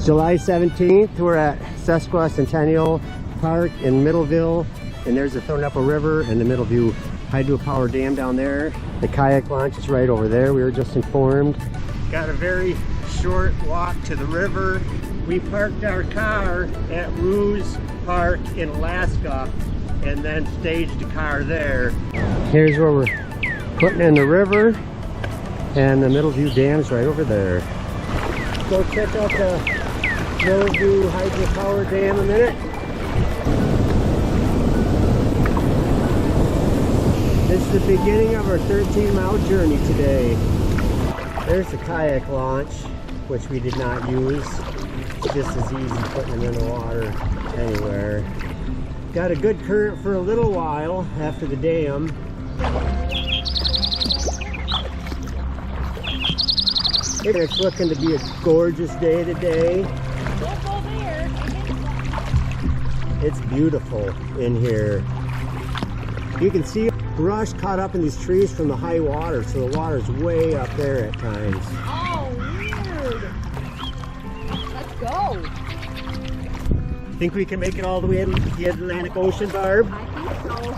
July 17th, we're at Sesquicentennial Park in Middleville, and there's the Thornapple River and the Middleville hydropower dam down there. The kayak launch is right over there, we were just informed. Got a very short walk to the river. We parked our car at Ruse Park in Alaska and then staged a car there. Here's where we're putting in the river, and the Middleville Dam's right over there. Go check out the Middleville hydropower dam a minute. This is the beginning of our 13-mile journey today. There's the kayak launch, which we did not use. It's just as easy putting it in the water anywhere. Got a good current for a little while after the dam. It's looking to be a gorgeous day today. Don't go there. It's beautiful in here. You can see brush caught up in these trees from the high water, so the water's way up there at times. Oh, weird. Let's go. Think we can make it all the way to the Atlantic Ocean, Barb? I think so.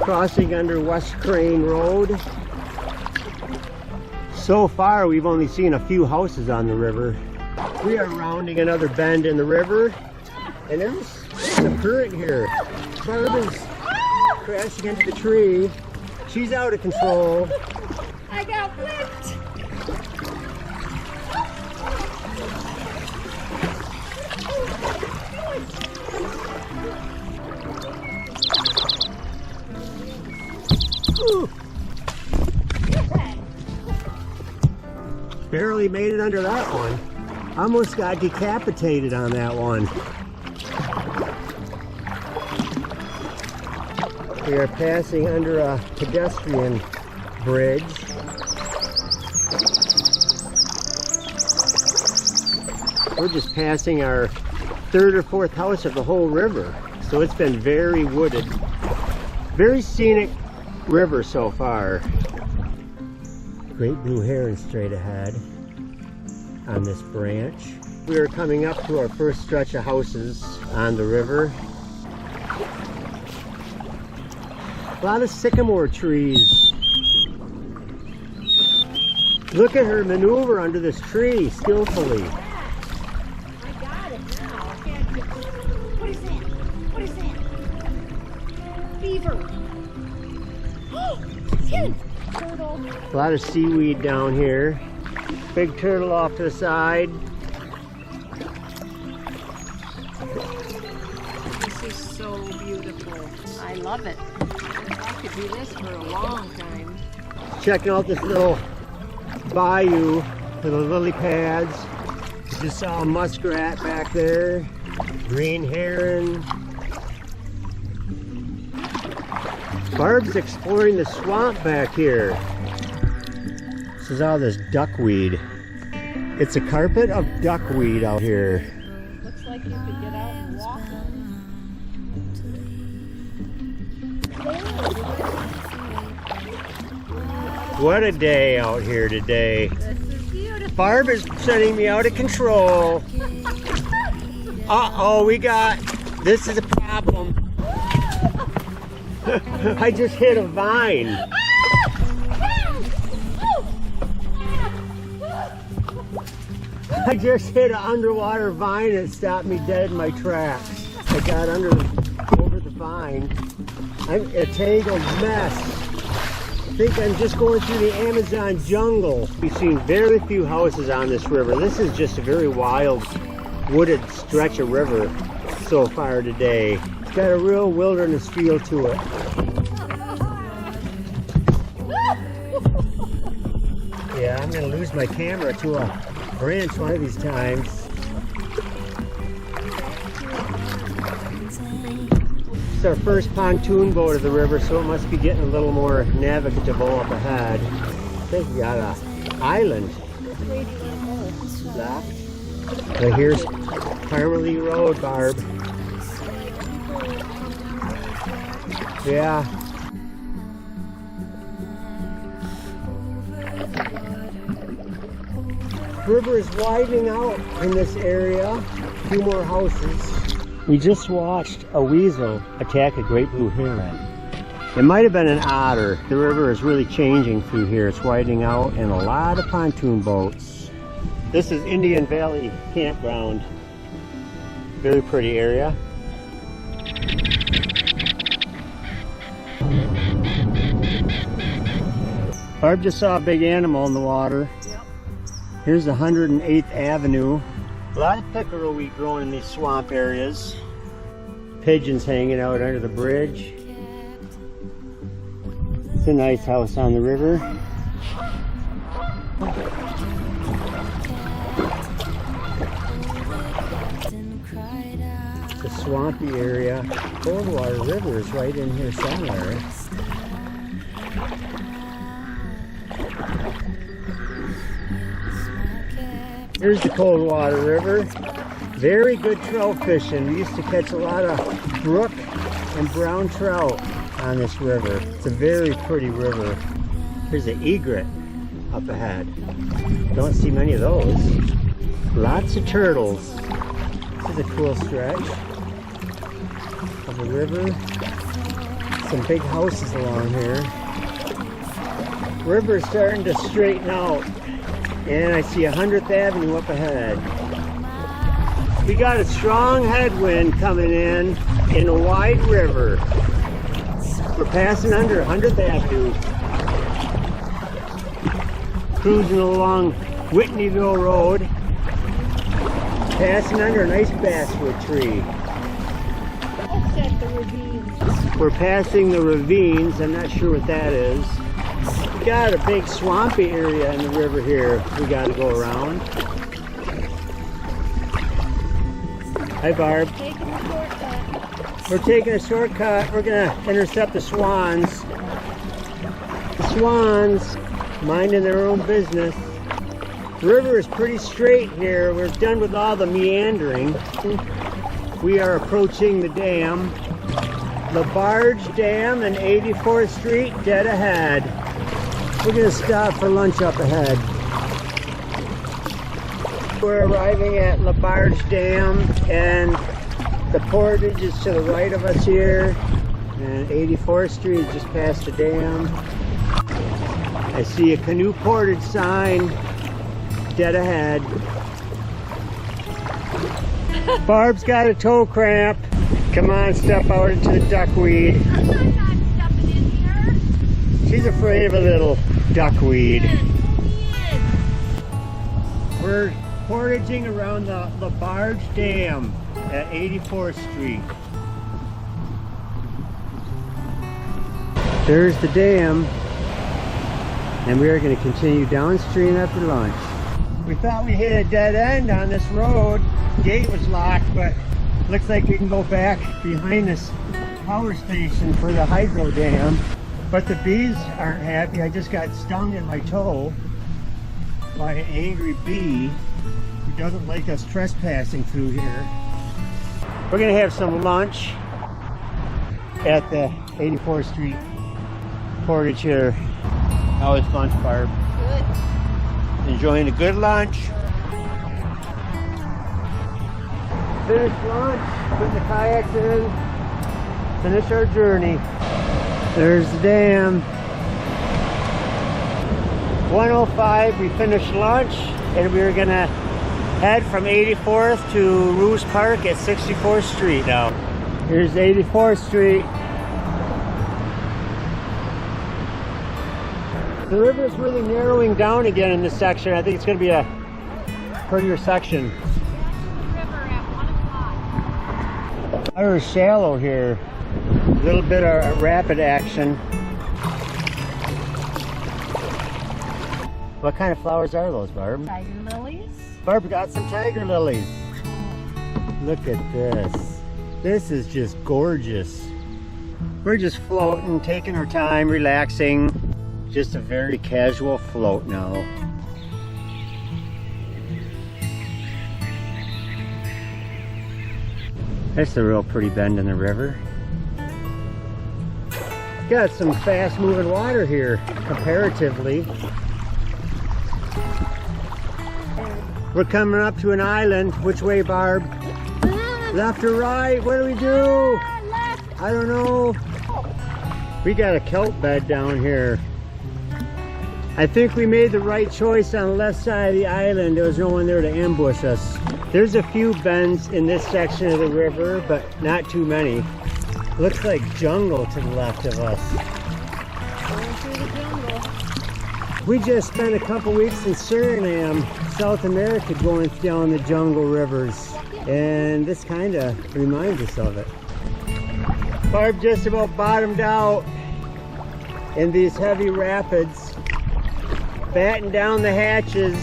Crossing under West Crane Road. So far, we've only seen a few houses on the river. We are rounding another bend in the river, and there's some current here. Barb is crashing into the tree. She's out of control. I got whipped. Ooh. Barely made it under that one. Almost got decapitated on that one. We are passing under a pedestrian bridge. We're just passing our third or fourth house of the whole river. So it's been very wooded. Very scenic river so far. Great blue heron straight ahead on this branch. We are coming up to our first stretch of houses on the river. A lot of sycamore trees. Look at her maneuver under this tree skillfully. I got it now. I can't get... What is that? What is that? Beaver. Oh, it's him. Turtle. A lot of seaweed down here. Big turtle off to the side. This is so beautiful. I love it. I could do this for a long time. Checking out this little bayou for the lily pads. Just saw a muskrat back there. Green heron. Barb's exploring the swamp back here. This is all this duckweed. It's a carpet of duckweed out here. Looks like you could get out and walk. What a day out here today. This is beautiful. Barb is sending me out of control. Uh-oh, this is a problem. I just hit a vine. I just hit an underwater vine and it stopped me dead in my tracks. I got over the vine. I'm a tangled mess. I think I'm just going through the Amazon jungle. We've seen very few houses on this river. This is just a very wild, wooded stretch of river so far today. It's got a real wilderness feel to it. Yeah, I'm gonna lose my camera to a branch one of these times. It's our first pontoon boat of the river, so it must be getting a little more navigable up ahead. I think we got an island left. But here's Parmalee Road, Barb. Yeah. River is widening out in this area. A few more houses. We just watched a weasel attack a great blue heron. It might have been an otter. The river is really changing through here. It's widening out and a lot of pontoon boats. This is Indian Valley Campground. Very pretty area. Barb just saw a big animal in the water. Yep. Here's 108th Avenue. A lot of pickerel wheat growing in these swamp areas. Pigeons hanging out under the bridge. It's a nice house on the river. The swampy area. Coldwater River is right in here somewhere. Here's the Coldwater River. Very good trout fishing. We used to catch a lot of brook and brown trout on this river. It's a very pretty river. Here's an egret up ahead. Don't see many of those. Lots of turtles. This is a cool stretch of the river. Some big houses along here. River's starting to straighten out. And I see 100th Avenue up ahead. We got a strong headwind coming in a wide river. We're passing under 100th Avenue. Cruising along Whitneyville Road. Passing under a nice basswood tree. Offset the ravines. We're passing the ravines. I'm not sure what that is. We got a big swampy area in the river here we got to go around. Hi Barb. Taking a shortcut. We're taking a shortcut. We're going to intercept the swans. The swans minding their own business. The river is pretty straight here. We're done with all the meandering. We are approaching the dam. The Barge Dam and 84th Street dead ahead. We're going to stop for lunch up ahead. We're arriving at LaBarge Dam and the portage is to the right of us here. And 84th Street just past the dam. I see a canoe portage sign dead ahead. Barb's got a toe cramp. Come on, step out into the duckweed. I'm not stepping in here. She's afraid of a little duckweed. We're portaging around the LaBarge Dam at 84th Street. There's the dam, and we are going to continue downstream after lunch. We thought we hit a dead end on this road. Gate was locked, but looks like we can go back behind this power station for the hydro dam. But the bees aren't happy. I just got stung in my toe by an angry bee who doesn't like us trespassing through here. We're gonna have some lunch at the 84th Street portage here. How was lunch, Barb? Good. Enjoying a good lunch. Finished lunch, putting the kayaks in, finish our journey. There's the dam. 1:05, we finished lunch, and we were gonna head from 84th to Ruse Park at 64th Street now. Here's 84th Street. The river is really narrowing down again in this section. I think it's gonna be a prettier section. River at 1 o'clock. Water is shallow here. A little bit of rapid action. What kind of flowers are those, Barb? Tiger lilies. Barb got some tiger lilies. Look at this. This is just gorgeous. We're just floating, taking our time, relaxing. Just a very casual float now. That's a real pretty bend in the river. Got some fast moving water here, comparatively. We're coming up to an island. Which way, Barb? Left or right? What do we do? Left. I don't know. We got a kelp bed down here. I think we made the right choice on the left side of the island. There was no one there to ambush us. There's a few bends in this section of the river, but not too many. Looks like jungle to the left of us. Going through the jungle. We just spent a couple weeks in Suriname, South America, going down the jungle rivers. And this kind of reminds us of it. Barb just about bottomed out in these heavy rapids. Batten down the hatches.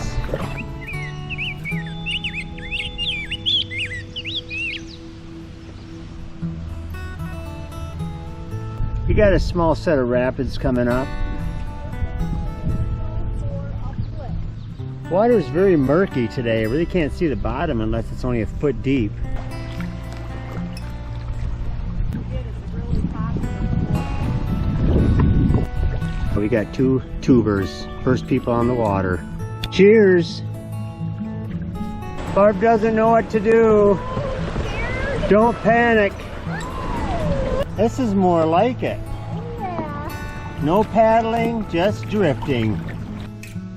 You got a small set of rapids coming up. Water is very murky today. I really can't see the bottom unless it's only a foot deep. We got two tubers. First people on the water. Cheers! Barb doesn't know what to do. Don't panic. This is more like it. Yeah. No paddling, just drifting.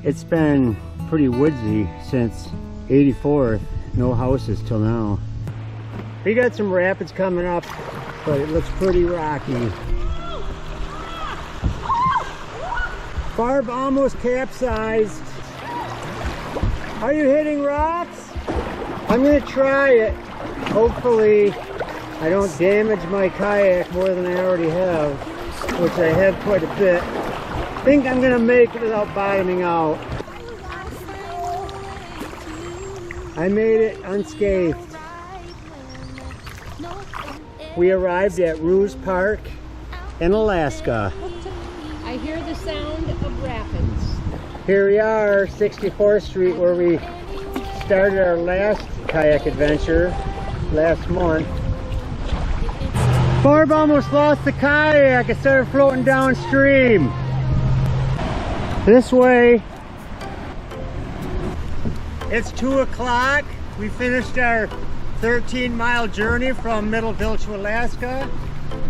It's been pretty woodsy since '84. No houses till now. We got some rapids coming up, but it looks pretty rocky. Barb almost capsized. Are you hitting rocks? I'm gonna try it. Hopefully I don't damage my kayak more than I already have, which I have quite a bit. I think I'm gonna make it without bottoming out. I made it unscathed. We arrived at Ruse Park in Alaska. I hear the sound of rapids. Here we are, 64th Street, where we started our last kayak adventure last month. Barb almost lost the kayak. It started floating downstream. This way. It's 2 o'clock. We finished our 13-mile journey from Middleville to Alaska.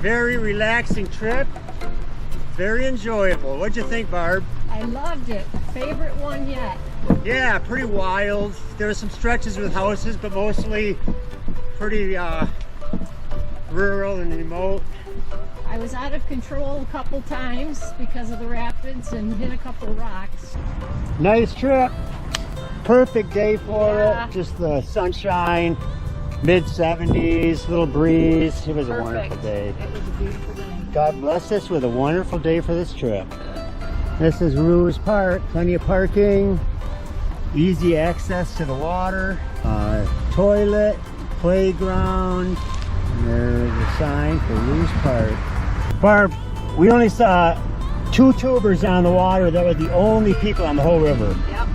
Very relaxing trip. Very enjoyable. What'd you think, Barb? I loved it. Favorite one yet. Yeah, pretty wild. There were some stretches with houses, but mostly pretty rural and remote. I was out of control a couple times because of the rapids and hit a couple rocks. Nice trip. Perfect day for Yeah. it. Just the sunshine, mid-70s, little breeze. It was a wonderful day. It was a beautiful day. God bless us with a wonderful day for this trip. This is Ruse Park. Plenty of parking, easy access to the water, toilet, playground. And there's a sign for Ruse Park. Barb, we only saw 2 tubers on the water. That were the only people on the whole river. Yep.